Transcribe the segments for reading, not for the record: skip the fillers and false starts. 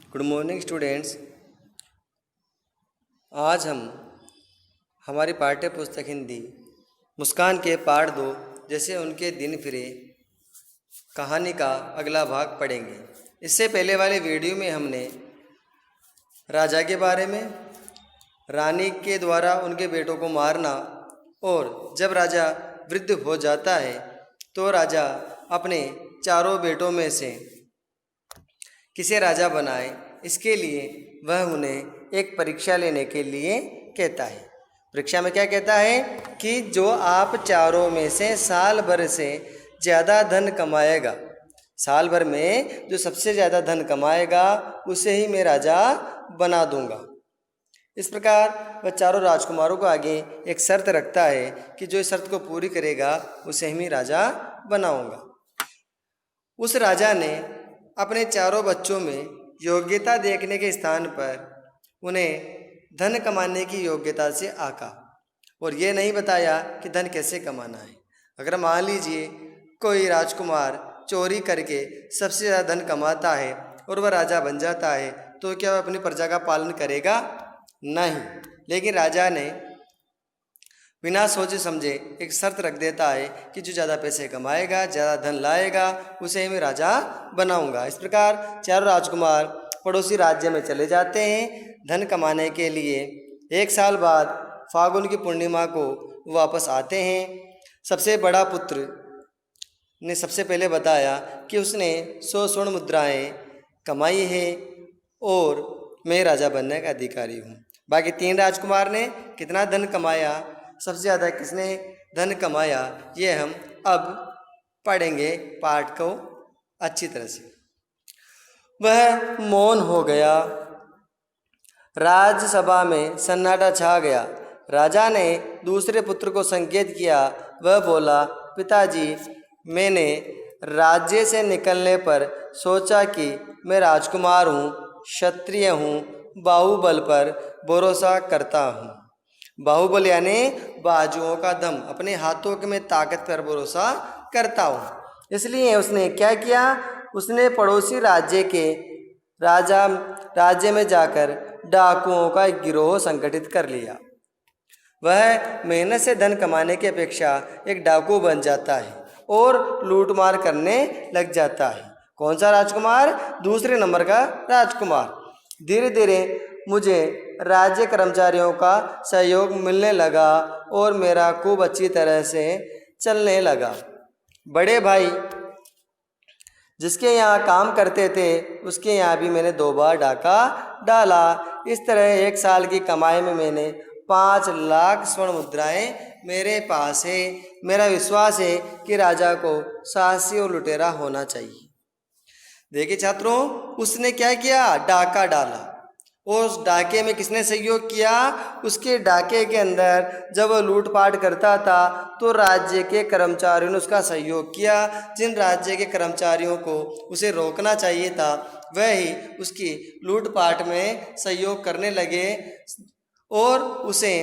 Good morning students. आज हम हमारी पाठ्य पुस्तक हिंदी मुस्कान के पाठ 2 जैसे उनके दिन फिरे कहानी का अगला भाग पढ़ेंगे। इससे पहले वाले वीडियो में हमने राजा के बारे में, रानी के द्वारा उनके बेटों को मारना और जब राजा वृद्ध हो जाता है तो राजा अपने चारों बेटों में से किसे राजा बनाए, इसके लिए वह उन्हें एक परीक्षा लेने के लिए कहता है। परीक्षा में क्या कहता है कि जो आप चारों में से साल भर से ज़्यादा धन कमाएगा, साल भर में जो सबसे ज़्यादा धन कमाएगा उसे ही मैं राजा बना दूंगा। इस प्रकार वह चारों राजकुमारों को आगे एक शर्त रखता है कि जो इस शर्त को पूरी करेगा उसे ही राजा बनाऊंगा। उस राजा ने अपने चारों बच्चों में योग्यता देखने के स्थान पर उन्हें धन कमाने की योग्यता से आका और ये नहीं बताया कि धन कैसे कमाना है। अगर मान लीजिए कोई राजकुमार चोरी करके सबसे ज़्यादा धन कमाता है और वह राजा बन जाता है तो क्या वह अपनी प्रजा का पालन करेगा? नहीं। लेकिन राजा ने बिना सोचे समझे एक शर्त रख देता है कि जो ज़्यादा पैसे कमाएगा, ज़्यादा धन लाएगा उसे ही मैं राजा बनाऊंगा। इस प्रकार चारों राजकुमार पड़ोसी राज्य में चले जाते हैं धन कमाने के लिए। एक साल बाद फागुन की पूर्णिमा को वापस आते हैं। सबसे बड़ा पुत्र ने सबसे पहले बताया कि उसने 100 स्वर्ण मुद्राएं कमाई है और मैं राजा बनने का अधिकारी हूँ। बाकी 3 राजकुमार ने कितना धन कमाया, सबसे ज़्यादा किसने धन कमाया, ये हम अब पढ़ेंगे पाठ को अच्छी तरह से। वह मौन हो गया। राज्यसभा में सन्नाटा छा गया। राजा ने दूसरे पुत्र को संकेत किया। वह बोला, पिताजी, मैंने राज्य से निकलने पर सोचा कि मैं राजकुमार हूँ, क्षत्रिय हूँ, बाहुबल पर भरोसा करता हूँ। बाहुबल यानी बाजुओं का दम, अपने हाथों में ताकत पर भरोसा करता हूँ। इसलिए उसने क्या किया, उसने पड़ोसी राज्य के राज्य में जाकर डाकुओं का एक गिरोह संगठित कर लिया। वह मेहनत से धन कमाने की अपेक्षा एक डाकू बन जाता है और लूटमार करने लग जाता है। कौन सा राजकुमार? दूसरे नंबर का राजकुमार। धीरे धीरे मुझे राज्य कर्मचारियों का सहयोग मिलने लगा और मेरा खूब अच्छी तरह से चलने लगा। बड़े भाई जिसके यहाँ काम करते थे उसके यहाँ भी मैंने 2 बार डाका डाला। इस तरह 1 साल की कमाई में मैंने 5 लाख स्वर्ण मुद्राएं मेरे पास है। मेरा विश्वास है कि राजा को साहसी और लुटेरा होना चाहिए। देखिए छात्रों, उसने क्या किया, डाका डाला और उस डाके में किसने सहयोग किया? उसके डाके के अंदर जब वह लूटपाट करता था तो राज्य के कर्मचारियों ने उसका सहयोग किया। जिन राज्य के कर्मचारियों को उसे रोकना चाहिए था वह ही उसकी लूटपाट में सहयोग करने लगे और उसे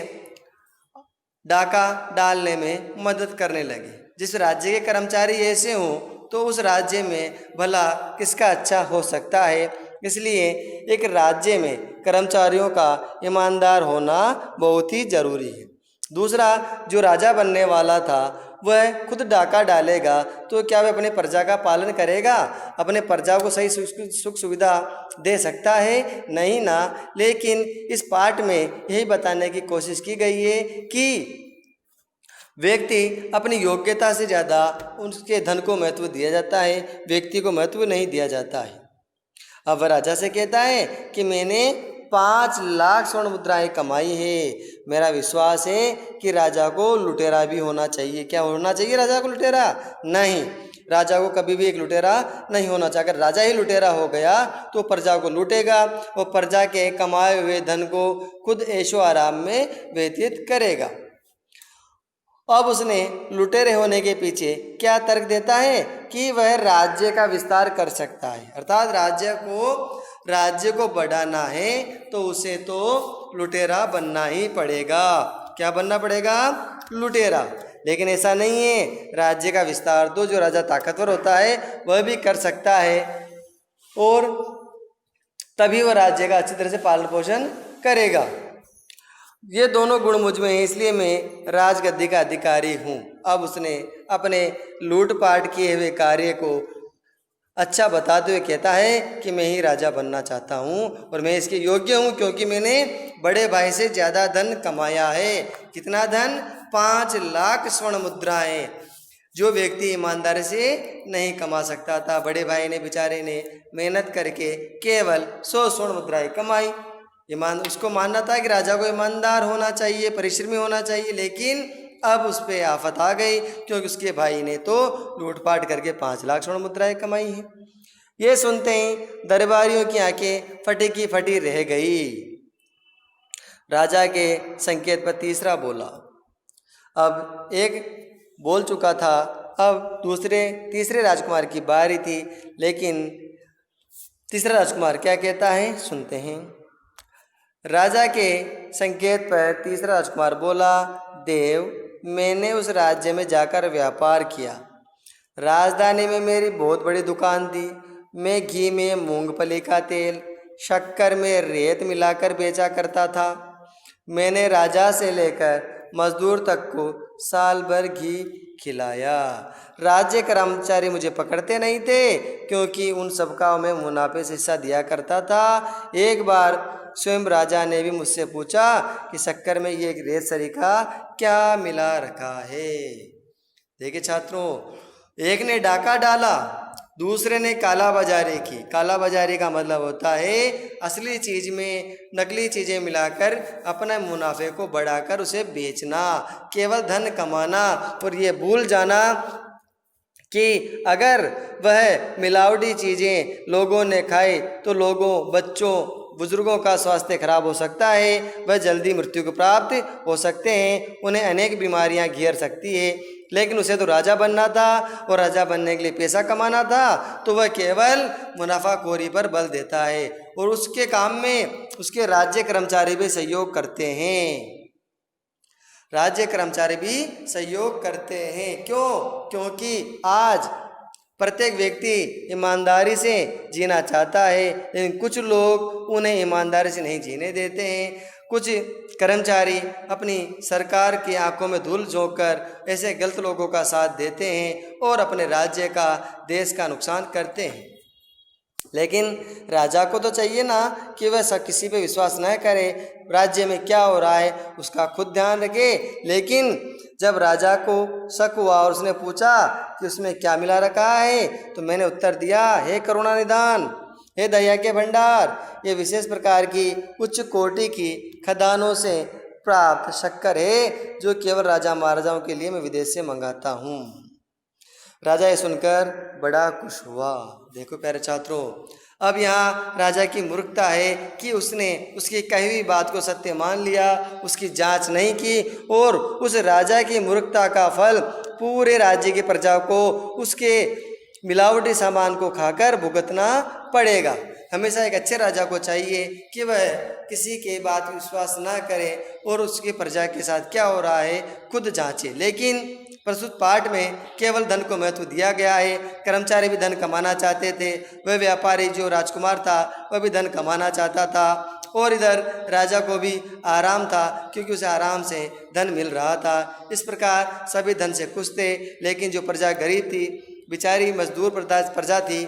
डाका डालने में मदद करने लगे। जिस राज्य के कर्मचारी ऐसे हों तो उस राज्य में भला किसका अच्छा हो सकता है। इसलिए एक राज्य में कर्मचारियों का ईमानदार होना बहुत ही ज़रूरी है। दूसरा, जो राजा बनने वाला था वह खुद डाका डालेगा तो क्या वह अपने प्रजा का पालन करेगा? अपने प्रजा को सही सुख सुविधा दे सकता है? नहीं ना। लेकिन इस पाठ में यही बताने की कोशिश की गई है कि व्यक्ति अपनी योग्यता से ज़्यादा उसके धन को महत्व दिया जाता है, व्यक्ति को महत्व नहीं दिया जाता है। अब वह राजा से कहता है कि मैंने 5 लाख स्वर्ण मुद्राएं कमाई है। मेरा विश्वास है कि राजा को लुटेरा भी होना चाहिए। क्या होना चाहिए राजा को लुटेरा? नहीं, राजा को कभी भी एक लुटेरा नहीं होना चाहिए। अगर राजा ही लुटेरा हो गया तो प्रजा को लूटेगा और प्रजा के कमाए हुए धन को खुद ऐशो आराम में व्यतीत करेगा। अब उसने लुटेरे होने के पीछे क्या तर्क देता है कि वह राज्य का विस्तार कर सकता है, अर्थात राज्य को बढ़ाना है तो उसे तो लुटेरा बनना ही पड़ेगा। क्या बनना पड़ेगा? लुटेरा। लेकिन ऐसा नहीं है, राज्य का विस्तार तो जो राजा ताकतवर होता है वह भी कर सकता है। और तभी वह राज्य का अच्छी तरह से पालन पोषण करेगा। ये दोनों गुण मुझ में हैं, इसलिए मैं राजगद्दी का अधिकारी हूँ। अब उसने अपने लूटपाट किए हुए कार्य को अच्छा बताते हुए कहता है कि मैं ही राजा बनना चाहता हूँ और मैं इसके योग्य हूँ, क्योंकि मैंने बड़े भाई से ज़्यादा धन कमाया है। कितना धन? 5 लाख स्वर्ण मुद्राएं, जो व्यक्ति ईमानदारी से नहीं कमा सकता था। बड़े भाई ने बेचारे ने मेहनत करके केवल 100 स्वर्ण मुद्राएं कमाई। उसको मानना था कि राजा को ईमानदार होना चाहिए, परिश्रमी होना चाहिए, लेकिन अब उस पर आफत आ गई, क्योंकि उसके भाई ने तो लूटपाट करके 5 लाख स्वर्ण मुद्राएं कमाई हैं। ये सुनते ही दरबारियों की आंखें फटी की फटी रह गई। राजा के संकेत पर तीसरा बोला। अब एक बोल चुका था, अब तीसरे राजकुमार की बारी थी, लेकिन तीसरा राजकुमार क्या कहता है सुनते हैं। राजा के संकेत पर तीसरा राजकुमार बोला, देव, मैंने उस राज्य में जाकर व्यापार किया। राजधानी में मेरी बहुत बड़ी दुकान थी। मैं घी में मूंगफली का तेल, शक्कर में रेत मिलाकर बेचा करता था। मैंने राजा से लेकर मजदूर तक को साल भर घी खिलाया। राज्य कर्मचारी मुझे पकड़ते नहीं थे, क्योंकि उन सबका मैं मुनाफे से हिस्सा दिया करता था। एक बार स्वयं राजा ने भी मुझसे पूछा कि शक्कर में ये रेत सरीखा क्या मिला रखा है। देखिए छात्रों, एक ने डाका डाला, दूसरे ने काला बाजारी की। काला बाजारी का मतलब होता है असली चीज में नकली चीजें मिलाकर अपने मुनाफे को बढ़ाकर उसे बेचना, केवल धन कमाना, और ये भूल जाना कि अगर वह मिलावटी चीजें लोगों ने खाई तो बच्चों बुजुर्गों का स्वास्थ्य खराब हो सकता है, वह जल्दी मृत्यु को प्राप्त हो सकते हैं, उन्हें अनेक बीमारियां घेर सकती है। लेकिन उसे तो राजा बनना था, और राजा बनने के लिए पैसा कमाना था, तो वह केवल मुनाफाखोरी पर बल देता है, और उसके काम में उसके राज्य कर्मचारी भी सहयोग करते हैं। राज्य कर्मचारी भी सहयोग करते हैं। क्यों? क्योंकि आज प्रत्येक व्यक्ति ईमानदारी से जीना चाहता है, लेकिन कुछ लोग उन्हें ईमानदारी से नहीं जीने देते हैं। कुछ कर्मचारी अपनी सरकार की आंखों में धूल झोंक कर ऐसे गलत लोगों का साथ देते हैं और अपने राज्य का, देश का नुकसान करते हैं। लेकिन राजा को तो चाहिए ना कि वह किसी पे विश्वास न करे, राज्य में क्या हो रहा है उसका खुद ध्यान रखे। लेकिन जब राजा को शक हुआ और उसने पूछा कि उसमें क्या मिला रखा है, तो मैंने उत्तर दिया, हे करुणा निधान, हे दया के भंडार, ये विशेष प्रकार की उच्च कोटि की खदानों से प्राप्त शक्कर है, जो केवल राजा महाराजाओं के लिए मैं विदेश से मंगाता हूँ। राजा ये सुनकर बड़ा खुश हुआ। देखो प्यारे छात्रों, अब यहाँ राजा की मूर्खता है कि उसने उसकी कही हुई बात को सत्य मान लिया, उसकी जांच नहीं की, और उस राजा की मूर्खता का फल पूरे राज्य की प्रजा को उसके मिलावटी सामान को खाकर भुगतना पड़ेगा। हमेशा एक अच्छे राजा को चाहिए कि वह किसी के बात पर विश्वास ना करे और उसकी प्रजा के साथ क्या हो रहा है खुद जांचे। लेकिन प्रस्तुत पाठ में केवल धन को महत्व दिया गया है। कर्मचारी भी धन कमाना चाहते थे, वह व्यापारी जो राजकुमार था वह भी धन कमाना चाहता था, और इधर राजा को भी आराम था क्योंकि उसे आराम से धन मिल रहा था। इस प्रकार सभी धन से खुश थे। लेकिन जो प्रजा गरीब थी, बेचारी मजदूर प्रजा थी,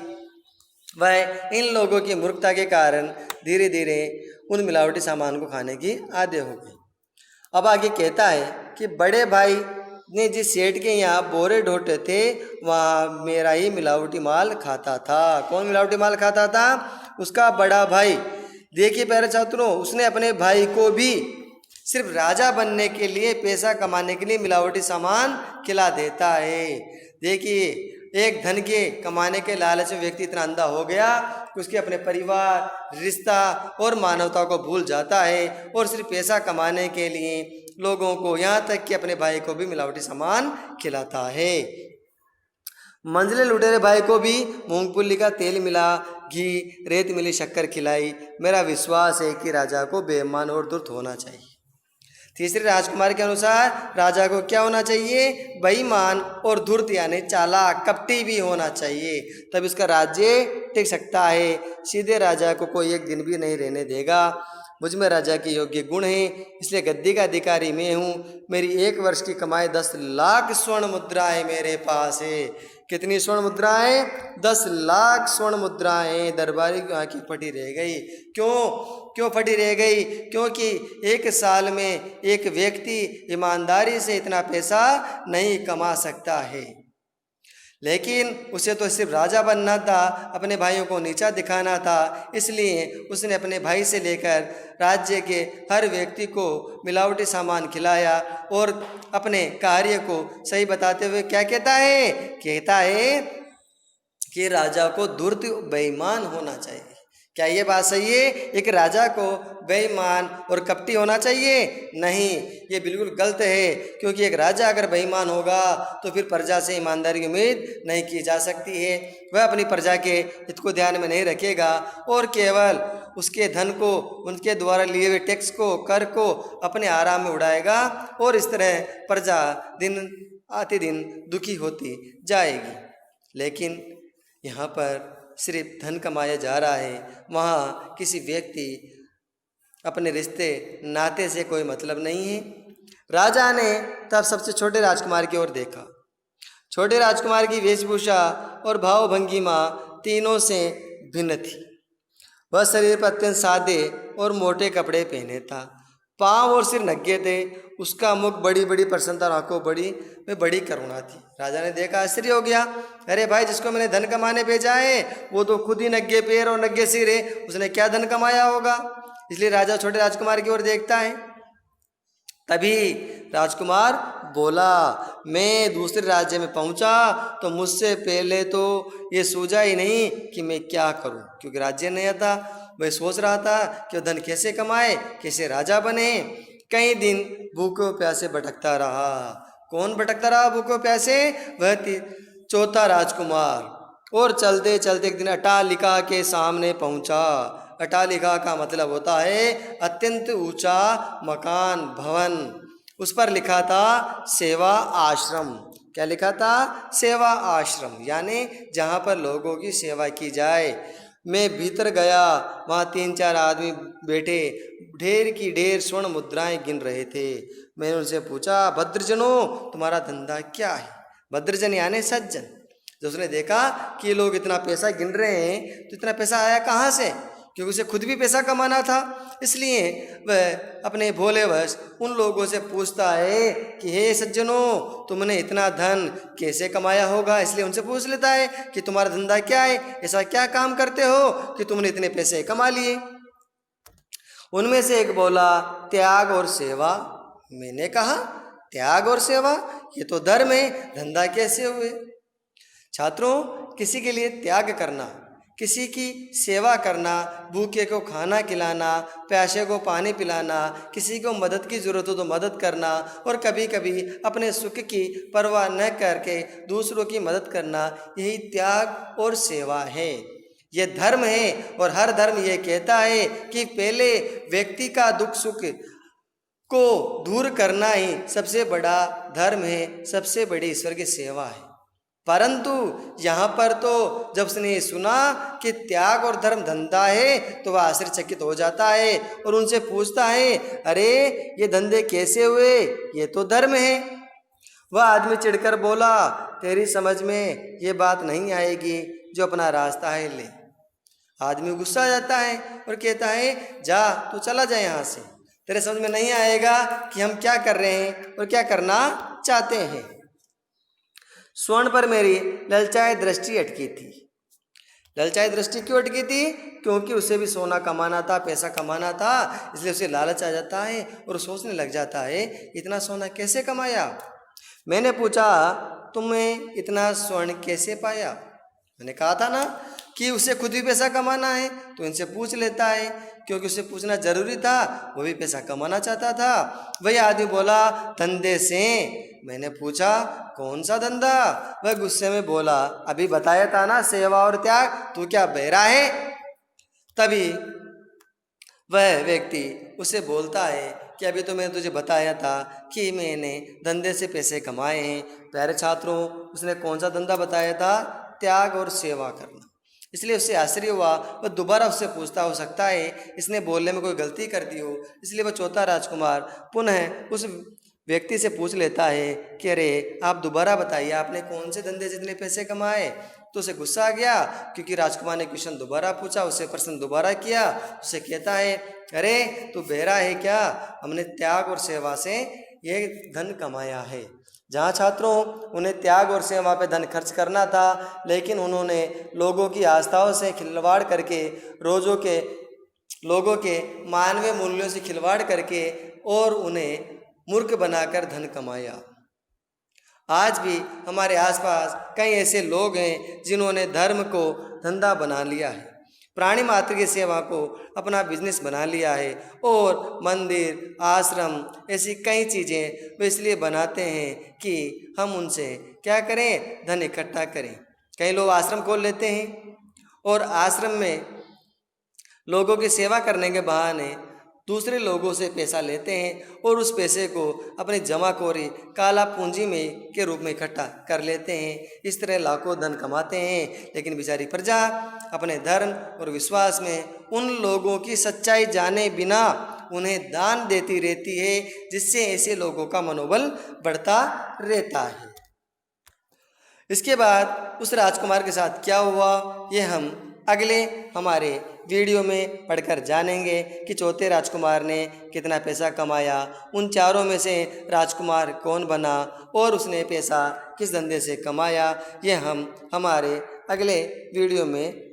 वह इन लोगों की मूर्खता के कारण धीरे धीरे उन मिलावटी सामान को खाने की आदी हो गई। अब आगे कहता है कि बड़े भाई ने जिस सेठ के यहाँ बोरे ढोटे थे, वहाँ मेरा ही मिलावटी माल खाता था। कौन मिलावटी माल खाता था? उसका बड़ा भाई। देखिए प्यारे छात्रों, उसने अपने भाई को भी सिर्फ राजा बनने के लिए, पैसा कमाने के लिए मिलावटी सामान खिला देता है। देखिए, एक धन के कमाने के लालच में व्यक्ति इतना अंधा हो गया कि उसके अपने परिवार, रिश्ता और मानवता को भूल जाता है, और सिर्फ पैसा कमाने के लिए लोगों को, यहाँ तक कि अपने भाई को भी मिलावटी सामान खिलाता है। मंझले लुटेरे भाई को भी मूंगफली का तेल मिला, घी, रेत मिली शक्कर खिलाई। मेरा विश्वास है कि राजा को बेईमान और दुष्ट होना चाहिए। तीसरे राजकुमार के अनुसार राजा को क्या होना चाहिए? बेईमान और धूर्त यानी चालाक कपटी भी होना चाहिए, तब इसका राज्य टिक सकता है। सीधे राजा को कोई एक दिन भी नहीं रहने देगा। मुझ में राजा के योग्य गुण हैं, इसलिए गद्दी का अधिकारी मैं हूँ। मेरी 1 वर्ष की कमाई 10 लाख स्वर्ण मुद्राएं मेरे पास है। कितनी स्वर्ण मुद्राएं? 10 लाख स्वर्ण मुद्राएं। दरबारी की आंखें फटी रह गई। क्यों फटी रह गई? क्योंकि 1 साल में एक व्यक्ति ईमानदारी से इतना पैसा नहीं कमा सकता है। लेकिन उसे तो सिर्फ राजा बनना था, अपने भाइयों को नीचा दिखाना था, इसलिए उसने अपने भाई से लेकर राज्य के हर व्यक्ति को मिलावटी सामान खिलाया और अपने कार्य को सही बताते हुए क्या कहता है कि राजा को धूर्त बेईमान होना चाहिए। क्या ये बात सही है? एक राजा को बेईमान और कपटी होना चाहिए? नहीं, ये बिल्कुल गलत है, क्योंकि एक राजा अगर बेईमान होगा तो फिर प्रजा से ईमानदारी की उम्मीद नहीं की जा सकती है। वह अपनी प्रजा के हित को ध्यान में नहीं रखेगा और केवल उसके धन को, उनके द्वारा लिए हुए टैक्स को, कर को अपने आराम में उड़ाएगा और इस तरह प्रजा दिन आते दिन दुखी होती जाएगी। लेकिन यहाँ पर सिर्फ धन कमाया जा रहा है, वहाँ किसी व्यक्ति अपने रिश्ते नाते से कोई मतलब नहीं है। राजा ने तब सबसे छोटे राजकुमार की ओर देखा। छोटे राजकुमार की वेशभूषा और भाव भंगिमा तीनों से भिन्न थी। वह शरीर पर अत्यंत सादे और मोटे कपड़े पहने था, पांव और सिर नंगे थे। उसका मुख बड़ी बड़ी प्रसन्नता और आंखों में बड़ी करुणा थी। राजा ने देखा, आश्चर्य हो गया। अरे भाई, जिसको मैंने धन कमाने भेजा है वो तो खुद ही नंगे पैर और नंगे सिर है, उसने क्या धन कमाया होगा? इसलिए राजा छोटे राजकुमार की ओर देखता है। तभी राजकुमार बोला, मैं दूसरे राज्य में पहुंचा तो मुझसे पहले तो ये सूझा ही नहीं कि मैं क्या करूं, क्योंकि राज्य नया था। वह सोच रहा था कि वह धन कैसे कमाए, कैसे राजा बने। कई दिन भूखे प्यासे भटकता रहा। कौन भटकता रहा भूखे प्यासे? वह चौथा राजकुमार। और चलते चलते एक दिन अट्टालिका के सामने पहुंचा। अट्टालिका का मतलब होता है अत्यंत ऊंचा मकान, भवन। उस पर लिखा था सेवा आश्रम। क्या लिखा था? सेवा आश्रम, यानी जहाँ पर लोगों की सेवा की जाए। मैं भीतर गया, वहाँ 3-4 आदमी बैठे ढेर की ढेर स्वर्ण मुद्राएं गिन रहे थे। मैंने उनसे पूछा, भद्रजनों, तुम्हारा धंधा क्या है? भद्रजन यानी सज्जन। जब उसने देखा कि लोग इतना पैसा गिन रहे हैं तो इतना पैसा आया कहाँ से, क्योंकि उसे खुद भी पैसा कमाना था। इसलिए वह अपने भोलेवश उन लोगों से पूछता है कि हे सज्जनों, तुमने इतना धन कैसे कमाया होगा। इसलिए उनसे पूछ लेता है कि तुम्हारा धंधा क्या है, ऐसा क्या काम करते हो कि तुमने इतने पैसे कमा लिए। उनमें से एक बोला, त्याग और सेवा। मैंने कहा, त्याग और सेवा, ये तो धर्म है, धंधा कैसे हुए? छात्रों, किसी के लिए त्याग करना, किसी की सेवा करना, भूखे को खाना खिलाना, प्यासे को पानी पिलाना, किसी को मदद की ज़रूरत हो तो मदद करना और कभी कभी अपने सुख की परवाह न करके दूसरों की मदद करना, यही त्याग और सेवा है। ये धर्म है और हर धर्म ये कहता है कि पहले व्यक्ति का दुख सुख को दूर करना ही सबसे बड़ा धर्म है, सबसे बड़ी ईश्वर की सेवा है। परंतु यहाँ पर तो जब उसने सुना कि त्याग और धर्म धंधा है तो वह आश्चर्यचकित हो जाता है और उनसे पूछता है, अरे ये धंधे कैसे हुए? ये तो धर्म है। वह आदमी चिढ़कर बोला, तेरी समझ में ये बात नहीं आएगी, जो अपना रास्ता है ले। आदमी गुस्सा आ जाता है और कहता है, जा तू चला जा यहाँ से, तेरे समझ में नहीं आएगा कि हम क्या कर रहे हैं और क्या करना चाहते हैं। स्वर्ण पर मेरी ललचाई दृष्टि अटकी थी। ललचाई दृष्टि क्यों अटकी थी? क्योंकि उसे भी सोना कमाना था, पैसा कमाना था, इसलिए उसे लालच आ जाता है और सोचने लग जाता है इतना सोना कैसे कमाया। मैंने पूछा, तुम्हें इतना स्वर्ण कैसे पाया? मैंने कहा था ना कि उसे खुद भी पैसा कमाना है तो इनसे पूछ लेता है, क्योंकि उसे पूछना जरूरी था, वो भी पैसा कमाना चाहता था। वही आदमी बोला, धंधे से। मैंने पूछा, कौन सा धंधा? वह गुस्से में बोला, अभी बताया था ना, सेवा और त्याग, तू क्या बहरा है? तभी वह व्यक्ति उसे बोलता है कि अभी तो मैंने तुझे बताया था कि मैंने धंधे से पैसे कमाए हैं। प्यारे छात्रों, उसने कौन सा धंधा बताया था? त्याग और सेवा करना। इसलिए उससे आश्चर्य हुआ। वह दोबारा उससे पूछता, हो सकता है इसने बोलने में कोई गलती कर दी हो। इसलिए वह चौथा राजकुमार पुनः उस व्यक्ति से पूछ लेता है कि अरे आप दोबारा बताइए, आपने कौन से धंधे से इतने पैसे कमाए? तो उसे गुस्सा आ गया, क्योंकि राजकुमार ने क्वेश्चन दोबारा पूछा, उससे प्रश्न दोबारा किया। उसे कहता है, अरे तू बहरा है क्या? हमने त्याग और सेवा से ये धन कमाया है। जहाँ छात्रों उन्हें त्याग और सेवा पे धन खर्च करना था, लेकिन उन्होंने लोगों की आस्थाओं से खिलवाड़ करके, लोगों के मानवीय मूल्यों से खिलवाड़ करके और उन्हें मूर्ख बनाकर धन कमाया। आज भी हमारे आसपास कई ऐसे लोग हैं जिन्होंने धर्म को धंधा बना लिया है, प्राणी मात्र की सेवा को अपना बिजनेस बना लिया है, और मंदिर, आश्रम, ऐसी कई चीज़ें वे इसलिए बनाते हैं कि हम उनसे क्या करें? धन इकट्ठा करें। कई लोग आश्रम खोल लेते हैं और आश्रम में लोगों की सेवा करने के बहाने दूसरे लोगों से पैसा लेते हैं और उस पैसे को अपनी जमाखोरी, काला पूंजी में के रूप में इकट्ठा कर लेते हैं। इस तरह लाखों धन कमाते हैं, लेकिन बेचारी प्रजा अपने धर्म और विश्वास में उन लोगों की सच्चाई जाने बिना उन्हें दान देती रहती है, जिससे ऐसे लोगों का मनोबल बढ़ता रहता है। इसके बाद उस राजकुमार के साथ क्या हुआ, ये हम अगले हमारे वीडियो में पढ़कर जानेंगे कि चौथे राजकुमार ने कितना पैसा कमाया, उन चारों में से राजकुमार कौन बना और उसने पैसा किस धंधे से कमाया। ये हम हमारे अगले वीडियो में